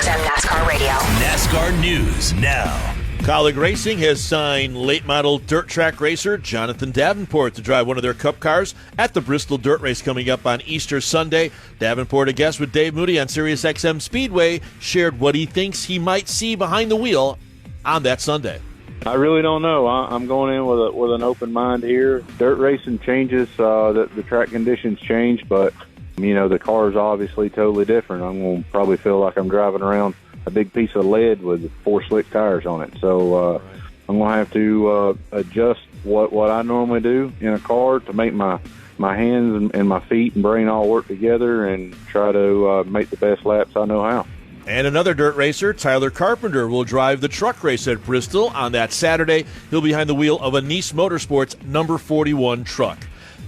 SiriusXM NASCAR Radio. NASCAR News now. Kaulig Racing has signed late model dirt track racer Jonathan Davenport to drive one of their Cup cars at the Bristol Dirt Race coming up on Easter Sunday. Davenport, a guest with Dave Moody on SiriusXM Speedway, shared what he thinks he might see behind the wheel on that Sunday. I really don't know. I'm going in with an open mind here. Dirt racing changes, the track conditions change, but the car is obviously totally different. I'm going to probably feel like I'm driving around a big piece of lead with 4 slick tires on it. So I'm going to have to adjust what I normally do in a car to make my hands and my feet and brain all work together and try to make the best laps I know how. And another dirt racer, Tyler Carpenter, will drive the truck race at Bristol on that Saturday. He'll be behind the wheel of a Nice Motorsports number 41 truck.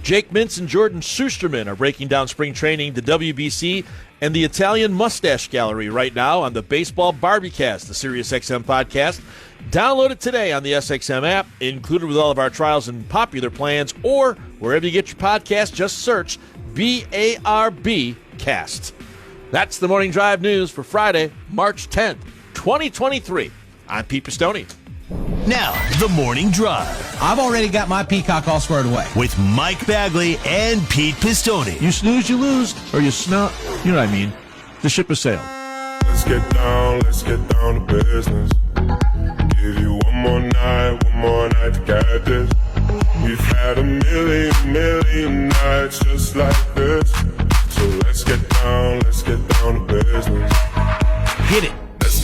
Jake Mintz and Jordan Schusterman are breaking down spring training, the WBC, and the Italian Mustache Gallery right now on the Baseball Barbiecast, the SiriusXM podcast. Download it today on the SXM app, included with all of our trials and popular plans, or wherever you get your podcast, just search BARB Cast. That's the Morning Drive news for Friday, March 10th, 2023. I'm Pete Pistone. Now, the Morning Drive I've already got my peacock all squared away. with Mike Bagley and Pete Pistone. You snooze, you lose, or you snot. You know what I mean. The ship has sailed. Let's get down to business. Give you one more night to get this. We've had a million nights just like this. So let's get down to business. Hit it. Let's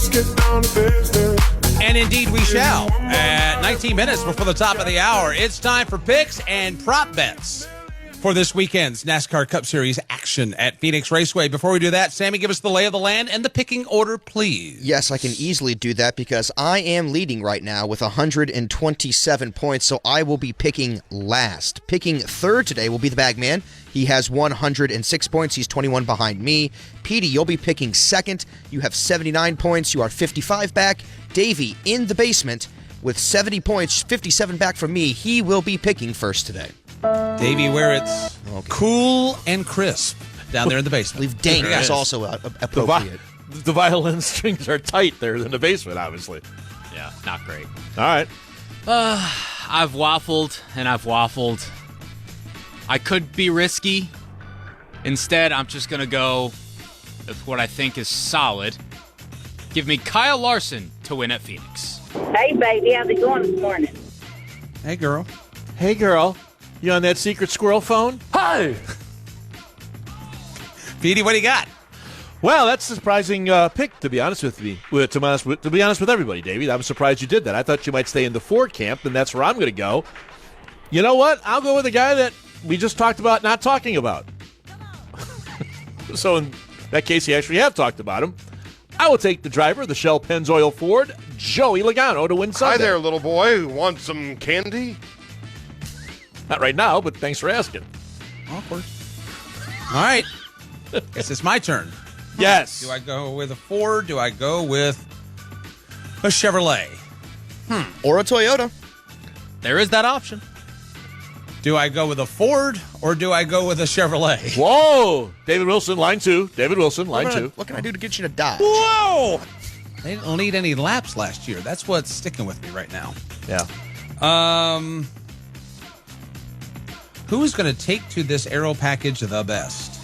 get down to business. And indeed we shall. At 19 minutes before the top of the hour, it's time for picks and prop bets for this weekend's NASCAR Cup Series action at Phoenix Raceway. Before we do that, Sammy, give us the lay of the land and the picking order, please. Yes, I can easily do that because I am leading right now with 127 points, so I will be picking last. Picking third today will be the Bagman. He has 106 points. He's 21 behind me. Petey, you'll be picking second. You have 79 points. You are 55 back. Davey, in the basement, with 70 points, 57 back from me. He will be picking first today. Davey, where it's cool and crisp down there in the basement. I believe dank is also appropriate. The violin strings are tight there in the basement, obviously. Yeah, not great. All right. I've waffled and I've waffled. I could be risky. Instead, I'm just going to go with what I think is solid. Give me Kyle Larson to win at Phoenix. Hey, baby, how's it going this morning? Hey, girl. Hey, girl. You on that secret squirrel phone? Hi. Petey, what do you got? Well, that's a surprising pick, to be honest with me. To be honest with everybody, Davey. I'm surprised you did that. I thought you might stay in the Ford camp, and that's where I'm going to go. You know what? I'll go with a guy that we just talked about not talking about. So in that case, you actually have talked about him. I will take the driver of the Shell Pennzoil Ford, Joey Logano, to win Sunday. Hi there, little boy. Want some candy? Not right now, but thanks for asking. Awkward. All right. Guess it's my turn. Yes. Do I go with a Ford? Do I go with a Chevrolet? Or a Toyota. There is that option. Do I go with a Ford or do I go with a Chevrolet? Whoa! David Wilson, line 2. David Wilson, line 2. What can I do to get you to Dodge? Whoa! They didn't lead any laps last year. That's what's sticking with me right now. Yeah. Who is going to take to this aero package the best?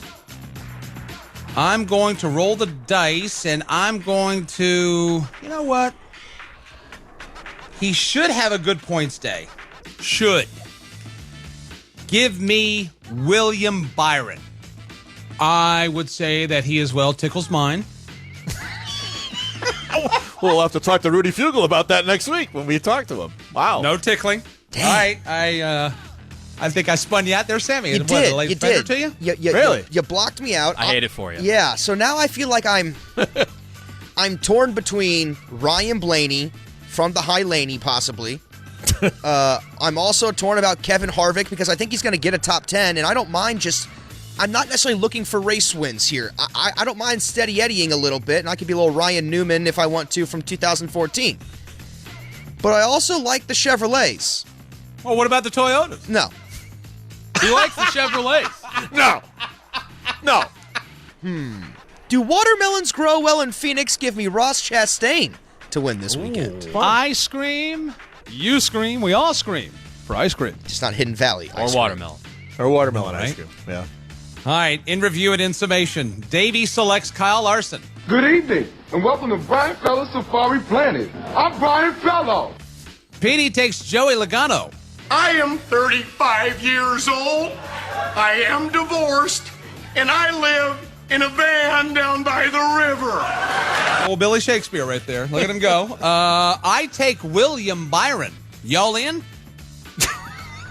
I'm going to roll the dice, and I'm going to... You know what? He should have a good points day. Should. Give me William Byron. I would say that he as well tickles mine. We'll have to talk to Rudy Fugle about that next week when we talk to him. Wow. No tickling. Dang. All right. I think I spun you out there, Sammy. You did. You did. To you? Really? You blocked me out. I hate it for you. Yeah, so now I feel like I'm torn between Ryan Blaney from the High Laney, possibly. I'm also torn about Kevin Harvick because I think he's going to get a top 10, and I don't mind I'm not necessarily looking for race wins here. I don't mind steady eddying a little bit, and I could be a little Ryan Newman if I want to from 2014. But I also like the Chevrolets. Well, what about the Toyotas? No. He likes the Chevrolets. No. Do Do watermelons grow well in Phoenix? Give me Ross Chastain to win this weekend. I scream, you scream, we all scream for ice cream. Just not Hidden Valley. Or ice cream. watermelon. Or watermelon Right. ice cream. Yeah. All right, in review and in summation, Davey selects Kyle Larson. Good evening, and welcome to Brian Fellows Safari Planet. I'm Brian Fellow. Petey takes Joey Logano. I am 35 years old. I am divorced, and I live in a van down by the river. Old Billy Shakespeare right there. Look at him go. I take William Byron. Y'all in?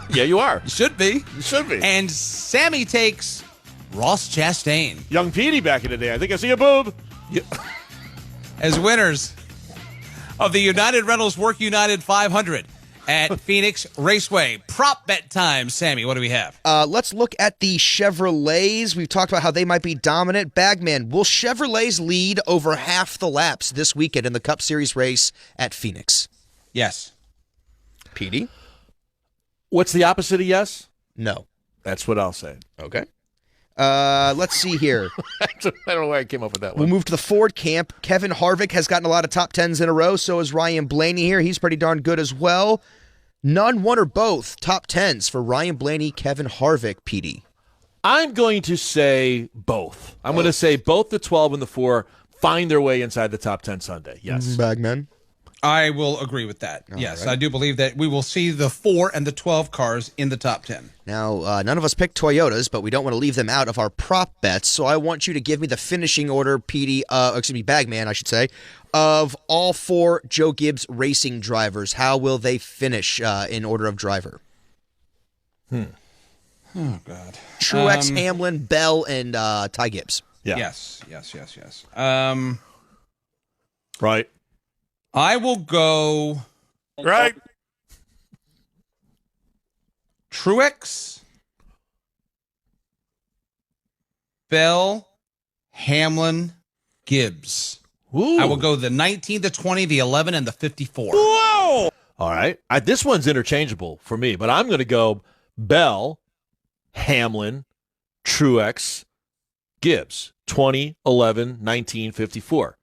Yeah, you are. Should be. You should be. And Sammy takes Ross Chastain Young Petey back in the day. I think I see a boob. as winners of the United Rentals Work United 500 at Phoenix Raceway. Prop bet time. Sammy, what do we have? Let's look at the Chevrolets. We've talked about how they might be dominant. Bagman, will Chevrolets lead over half the laps this weekend in the Cup Series race at Phoenix? Yes. Petey? What's the opposite of yes? No. That's what I'll say. Okay. Let's see here. I don't know why I came up with that We'll one. move to the Ford camp. Kevin Harvick has gotten a lot of top tens in a row. So is Ryan Blaney here. He's pretty darn good as well. None, one, or both top tens for Ryan Blaney, Kevin Harvick, PD. I'm going to say both. I'm going to say both the 12 and the 4 find their way inside the top 10 Sunday. Yes. Bagman. I will agree with that. Yes, right. I do believe that we will see the 4 and the 12 cars in the top 10. Now, none of us picked Toyotas, but we don't want to leave them out of our prop bets. So I want you to give me the finishing order, Bagman, I should say, of all 4 Joe Gibbs racing drivers. How will they finish in order of driver? Oh, God. Truex, Hamlin, Bell, and Ty Gibbs. Yeah. Yes. Right. I will go Right? Truex, Bell, Hamlin, Gibbs. Ooh. I will go the 19, the 20, the 11, and the 54. Whoa! All right. This one's interchangeable for me, but I'm going to go Bell, Hamlin, Truex, Gibbs, 20, 11, 19, 54,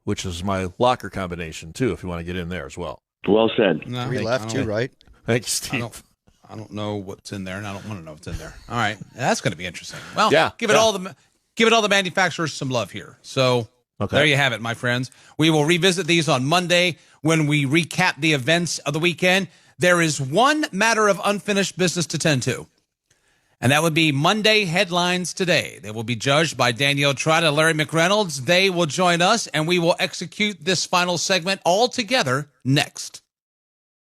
which is my locker combination, too, if you want to get in there as well. Well said. No, 3 left, 2 right. Thank you, Steve. I don't know what's in there, and I don't want to know what's in there. All right, that's going to be interesting. Well, Yeah, give it all the manufacturers some love here. So there you have it, my friends. We will revisit these on Monday when we recap the events of the weekend. There is one matter of unfinished business to tend to, and that would be Monday headlines today. They will be judged by Danielle Trott and Larry McReynolds. They will join us, and we will execute this final segment all together next.